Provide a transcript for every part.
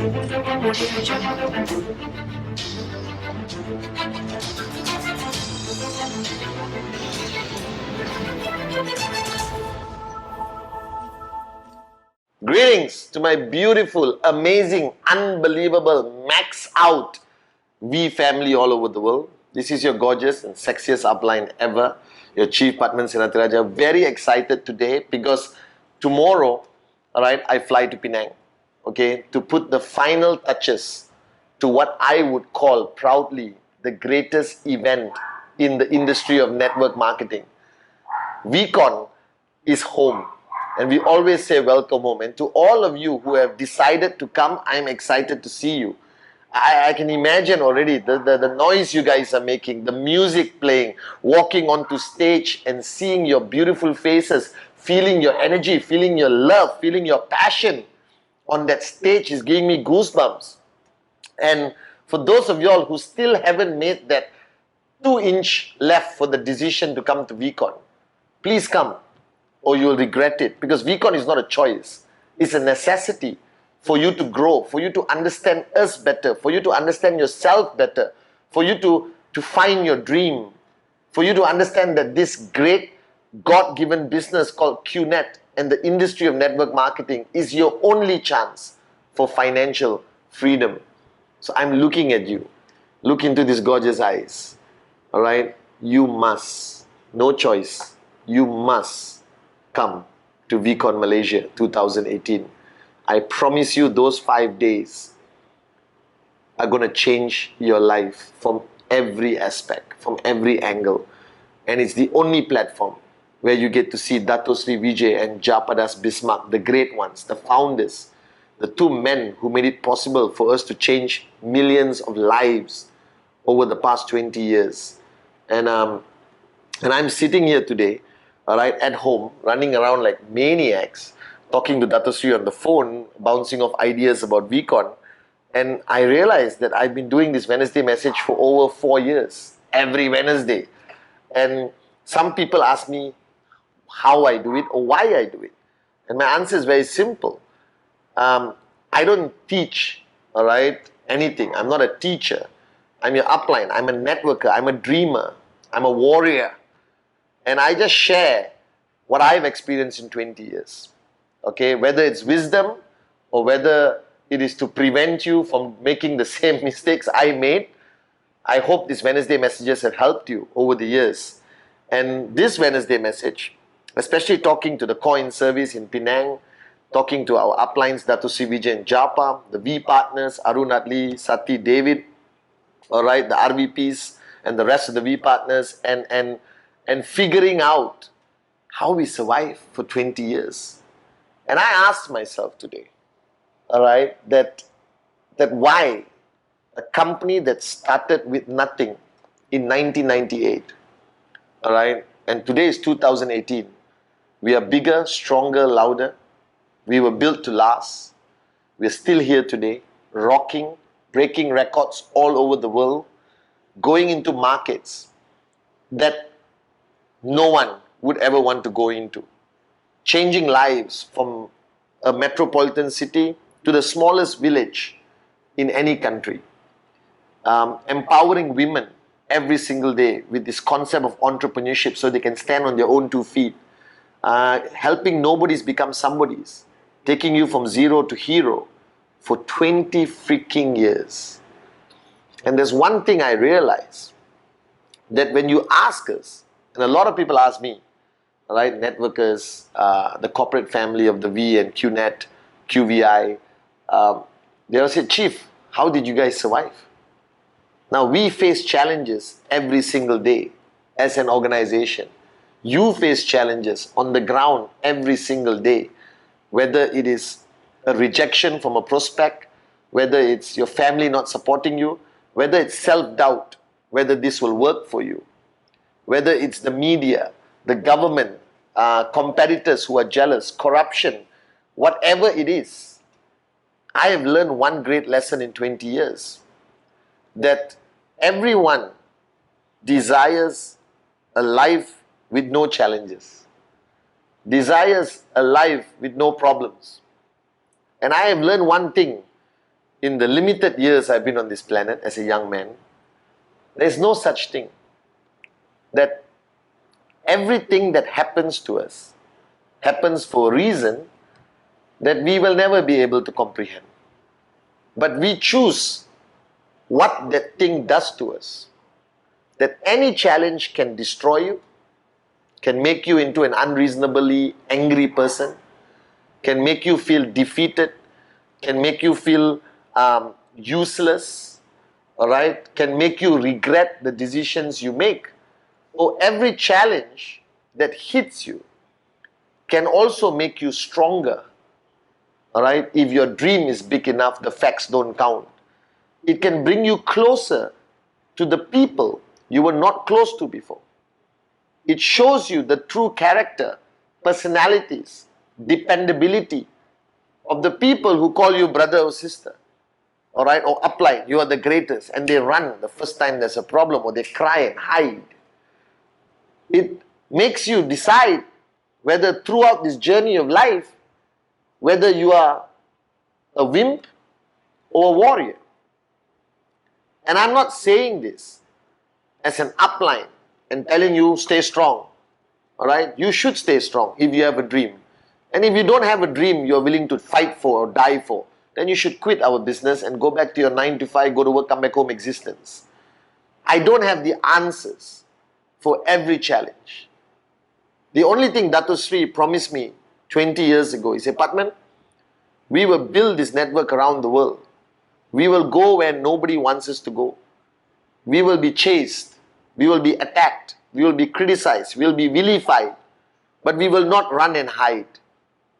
Greetings to my beautiful, amazing, unbelievable, max out V family all over the world. This is your gorgeous and sexiest upline ever, your Chief Pathman Senathirajah. Very excited today because tomorrow, alright, I fly to Penang, okay, to put the final touches to what I would call proudly the greatest event in the industry of network marketing. VCon is home, and we always say welcome home. And to all of you who have decided to come, I'm excited to see you. I can imagine already the noise you guys are making, the music playing, walking onto stage and seeing your beautiful faces, feeling your energy, feeling your love, feeling your passion on that stage is giving me goosebumps. And for those of y'all who still haven't made that 2-inch left for the decision to come to VCon, please come or you'll regret it, because VCon is not a choice. It's a necessity for you to grow, for you to understand us better, for you to understand yourself better, for you to find your dream, for you to understand that this great God-given business called QNet and the industry of network marketing is your only chance for financial freedom. So I'm looking at you. Look into these gorgeous eyes. Alright? You must. No choice. You must come to VCon Malaysia 2018. I promise you those 5 days are going to change your life from every aspect, from every angle. And it's the only platform where you get to see Dato Sri Vijay and Japadas Bismarck, the great ones, the founders, the two men who made it possible for us to change millions of lives over the past 20 years. And I'm sitting here today, alright, at home, running around like maniacs, talking to Dato Sri on the phone, bouncing off ideas about VCon. And I realized that I've been doing this Wednesday message for over 4 years, every Wednesday. And some people ask me how I do it or why I do it. And my answer is very simple. I don't teach, alright, anything. I'm not a teacher. I'm your upline. I'm a networker. I'm a dreamer. I'm a warrior. And I just share what I've experienced in 20 years. Okay, whether it's wisdom or whether it is to prevent you from making the same mistakes I made. I hope these Wednesday messages have helped you over the years. And this Wednesday message, especially talking to the coin service in Penang, talking to our uplines, Dato Sri Vijay and Japa, the V partners, Arun Adli, Sati, David, alright, the RVPs and the rest of the V partners, and figuring out how we survive for 20 years. And I asked myself today, alright, that why a company that started with nothing in 1998, alright, and today is 2018, we are bigger, stronger, louder. We were built to last. We're still here today, rocking, breaking records all over the world, going into markets that no one would ever want to go into, changing lives from a metropolitan city to the smallest village in any country, empowering women every single day with this concept of entrepreneurship so they can stand on their own 2 feet, helping nobodies become somebodies, taking you from zero to hero for 20 freaking years. And there's one thing I realize, that when you ask us, and a lot of people ask me, right, networkers, the corporate family of the V and QNet, QVI, they all say, Chief, how did you guys survive? Now, we face challenges every single day as an organization. You face challenges on the ground every single day, whether it is a rejection from a prospect, whether it's your family not supporting you, whether it's self-doubt, whether this will work for you, whether it's the media, the government, competitors who are jealous, corruption, whatever it is. I have learned one great lesson in 20 years, that everyone desires a life with no challenges, desires a life with no problems. And I have learned one thing, in the limited years I've been on this planet as a young man, there's no such thing. That everything that happens to us happens for a reason that we will never be able to comprehend. But we choose what that thing does to us. That any challenge can destroy you, can make you into an unreasonably angry person, can make you feel defeated, can make you feel useless, alright, can make you regret the decisions you make. Or every challenge that hits you can also make you stronger. Alright, if your dream is big enough, the facts don't count. It can bring you closer to the people you were not close to before. It shows you the true character, personalities, dependability of the people who call you brother or sister. Alright, or upline, you are the greatest, and they run the first time there's a problem, or they cry and hide. It makes you decide whether throughout this journey of life, whether you are a wimp or a warrior. And I'm not saying this as an upline and telling you stay strong. Alright, you should stay strong if you have a dream. And if you don't have a dream you're willing to fight for or die for, then you should quit our business and go back to your 9 to 5, go to work, come back home existence. I don't have the answers for every challenge. The only thing Dato Sri promised me 20 years ago, he said, Pathman, we will build this network around the world. We will go where nobody wants us to go. We will be chased. We will be attacked. We will be criticized. We will be vilified. But we will not run and hide.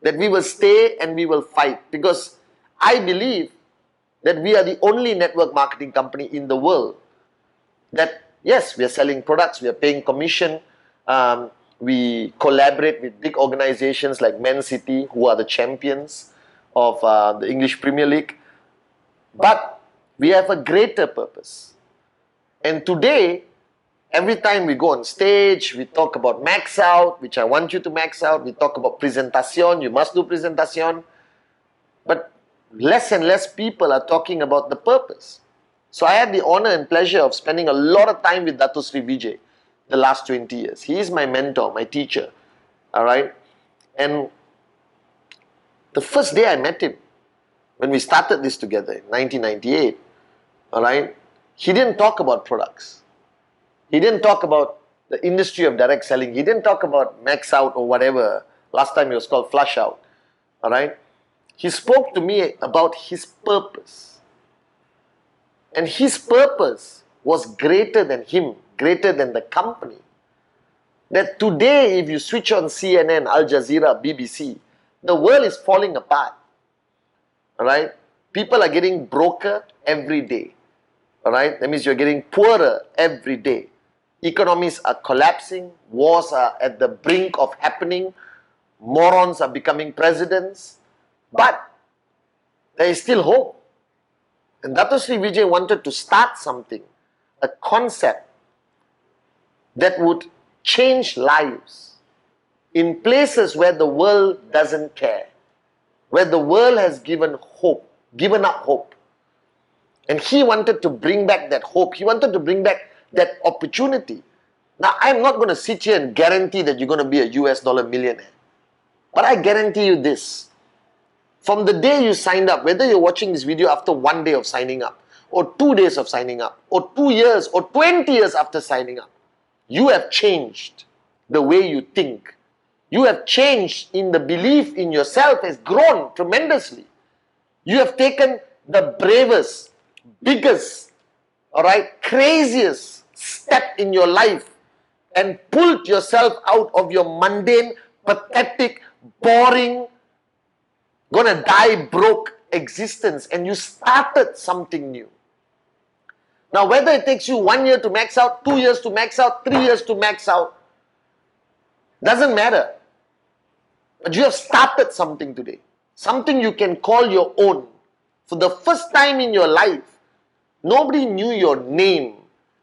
That we will stay and we will fight. Because I believe that we are the only network marketing company in the world that, yes, we are selling products, we are paying commission, we collaborate with big organizations like Man City, who are the champions of the English Premier League. But we have a greater purpose. And today, every time we go on stage, we talk about max out, which I want you to max out. We talk about presentation, you must do presentation. But less and less people are talking about the purpose. So I had the honor and pleasure of spending a lot of time with Dato Sri Vijay the last 20 years. He is my mentor, my teacher. Alright? And the first day I met him, when we started this together in 1998, alright, he didn't talk about products. He didn't talk about the industry of direct selling. He didn't talk about max out or whatever. Last time it was called flush out. Alright? He spoke to me about his purpose. And his purpose was greater than him, greater than the company. That today, if you switch on CNN, Al Jazeera, BBC, the world is falling apart. Alright? People are getting broker every day. Alright? That means you're getting poorer every day. Economies are collapsing. Wars are at the brink of happening. Morons are becoming presidents. But there is still hope. And Dato Sri Vijay wanted to start something, a concept that would change lives in places where the world doesn't care, where the world has given hope, given up hope. And he wanted to bring back that hope. He wanted to bring back that opportunity. Now, I'm not going to sit here and guarantee that you're going to be a US dollar millionaire. But I guarantee you this. From the day you signed up, whether you're watching this video after 1 day of signing up, or 2 days of signing up, or 2 years, or 20 years after signing up, you have changed the way you think. You have changed in the belief in yourself has grown tremendously. You have taken the bravest, biggest, alright, craziest step in your life and pulled yourself out of your mundane, pathetic, boring, gonna die broke existence, and you started something new. Now, whether it takes you 1 year to max out, 2 years to max out, 3 years to max out, doesn't matter. But you have started something today. Something you can call your own. For the first time in your life, nobody knew your name.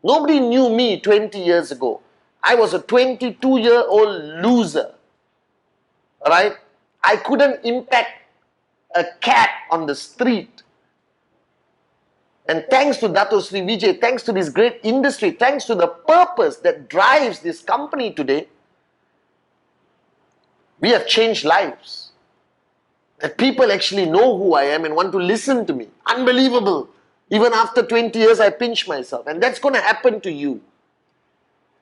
Nobody knew me 20 years ago. I was a 22-year-old loser. Alright? I couldn't impact a cat on the street. And thanks to Dato Sri Vijay, thanks to this great industry, thanks to the purpose that drives this company today, we have changed lives. That people actually know who I am and want to listen to me. Unbelievable. Even after 20 years, I pinch myself. And that's going to happen to you.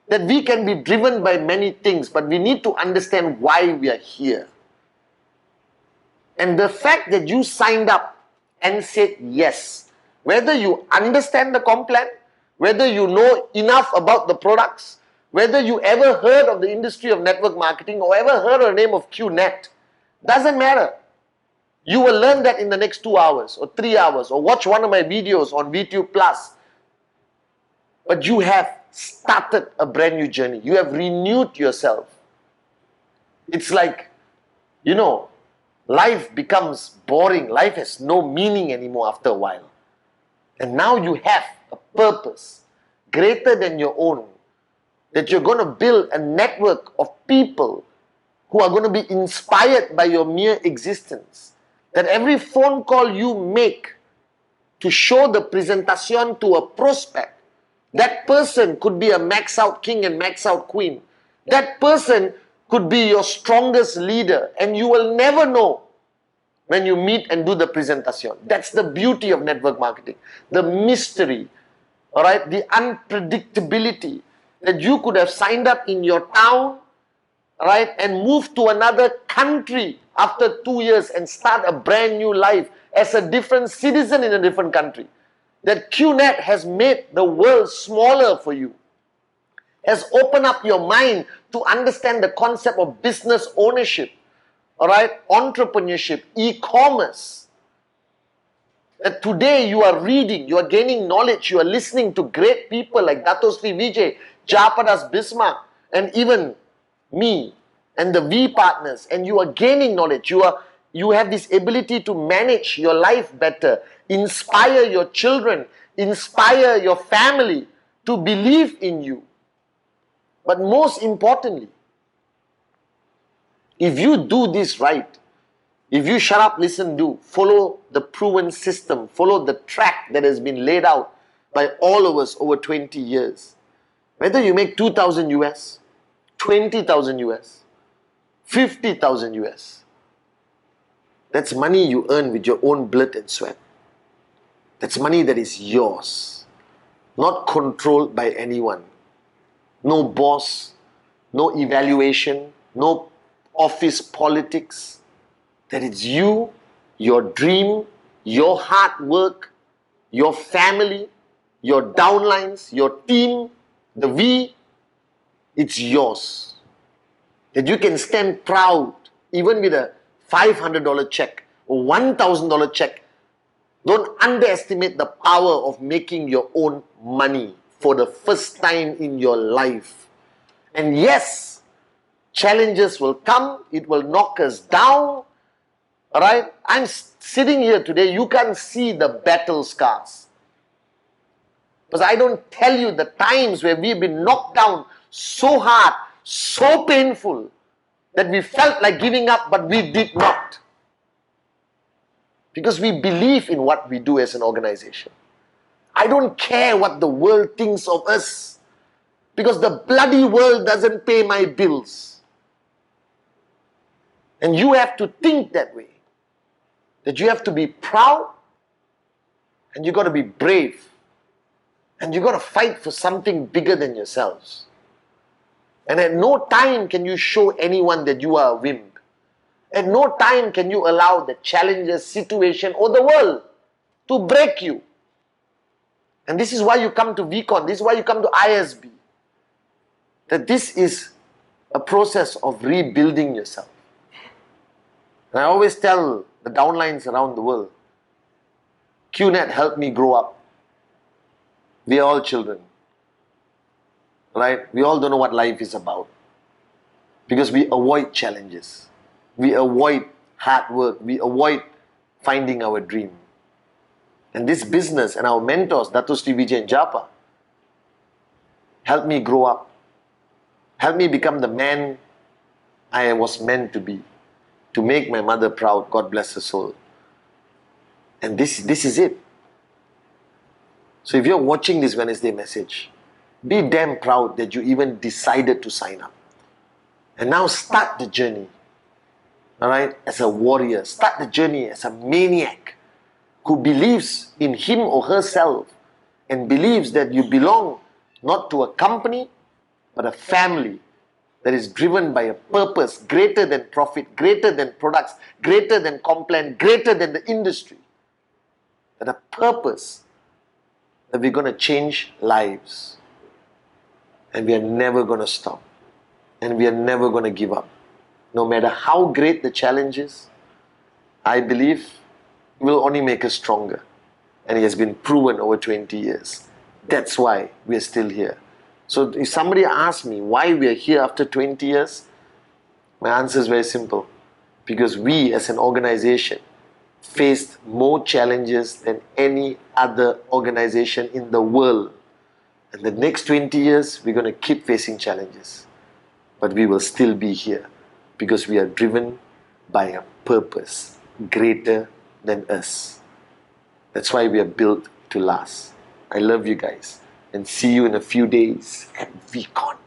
That we can be driven by many things, but we need to understand why we are here. And the fact that you signed up and said yes, whether you understand the Complan, whether you know enough about the products, whether you ever heard of the industry of network marketing or ever heard of the name of QNet, doesn't matter. You will learn that in the next 2 hours or 3 hours, or watch one of my videos on VTube Plus. But you have started a brand new journey. You have renewed yourself. It's like, you know, life becomes boring. Life has no meaning anymore after a while. And now you have a purpose greater than your own. That you're going to build a network of people who are going to be inspired by your mere existence. That every phone call you make to show the presentation to a prospect, that person could be a max out king and max out queen. That person could be your strongest leader, and you will never know when you meet and do the presentation. That's the beauty of network marketing. The mystery, all right, the unpredictability, that you could have signed up in your town, right, and move to another country after 2 years and start a brand new life as a different citizen in a different country. That QNet has made the world smaller for you, has opened up your mind to understand the concept of business ownership, all right, entrepreneurship, e-commerce. That today you are reading, you are gaining knowledge, you are listening to great people like Dato Sri Vijay, Japadas Bismarck, and even me and the V partners, and you are gaining knowledge. You have this ability to manage your life better, inspire your children, inspire your family to believe in you. But most importantly, if you do this right, if you shut up, listen, do, follow the proven system, follow the track that has been laid out by all of us over 20 years, whether you make 2,000 US, 20,000 US, 50,000 US, that's money you earn with your own blood and sweat. That's money that is yours, not controlled by anyone. No boss, no evaluation, no office politics. That it's you, your dream, your hard work, your family, your downlines, your team, the V, it's yours. That you can stand proud even with a $500 check or $1,000 check. Don't underestimate the power of making your own money for the first time in your life. And yes, challenges will come, it will knock us down. Alright, I'm sitting here today, you can't see the battle scars. Because I don't tell you the times where we've been knocked down so hard, so painful, that we felt like giving up, but we did not. Because we believe in what we do as an organization. I don't care what the world thinks of us, because the bloody world doesn't pay my bills. And you have to think that way. That you have to be proud, and you got to be brave, and you got to fight for something bigger than yourselves. And at no time can you show anyone that you are a wimp. At no time can you allow the challenges, situation, or the world to break you. And this is why you come to VCon, this is why you come to ISB. That this is a process of rebuilding yourself. And I always tell the downlines around the world, QNet helped me grow up. We are all children. Right? We all don't know what life is about. Because we avoid challenges. We avoid hard work. We avoid finding our dream. And this business and our mentors, Dato Sri Vijay and Japa, helped me grow up. Helped me become the man I was meant to be. To make my mother proud, God bless her soul. And this is it. So if you're watching this Wednesday message, be damn proud that you even decided to sign up. And now start the journey, alright, as a warrior. Start the journey as a maniac who believes in him or herself and believes that you belong not to a company, but a family that is driven by a purpose greater than profit, greater than products, greater than Complan, greater than the industry. That a purpose that we're going to change lives. And we are never going to stop. And we are never going to give up. No matter how great the challenge is, I believe it will only make us stronger. And it has been proven over 20 years. That's why we are still here. So if somebody asks me why we are here after 20 years, my answer is very simple. Because we as an organization faced more challenges than any other organization in the world. And the next 20 years, we're going to keep facing challenges. But we will still be here because we are driven by a purpose greater than us. That's why we are built to last. I love you guys and see you in a few days at VCon.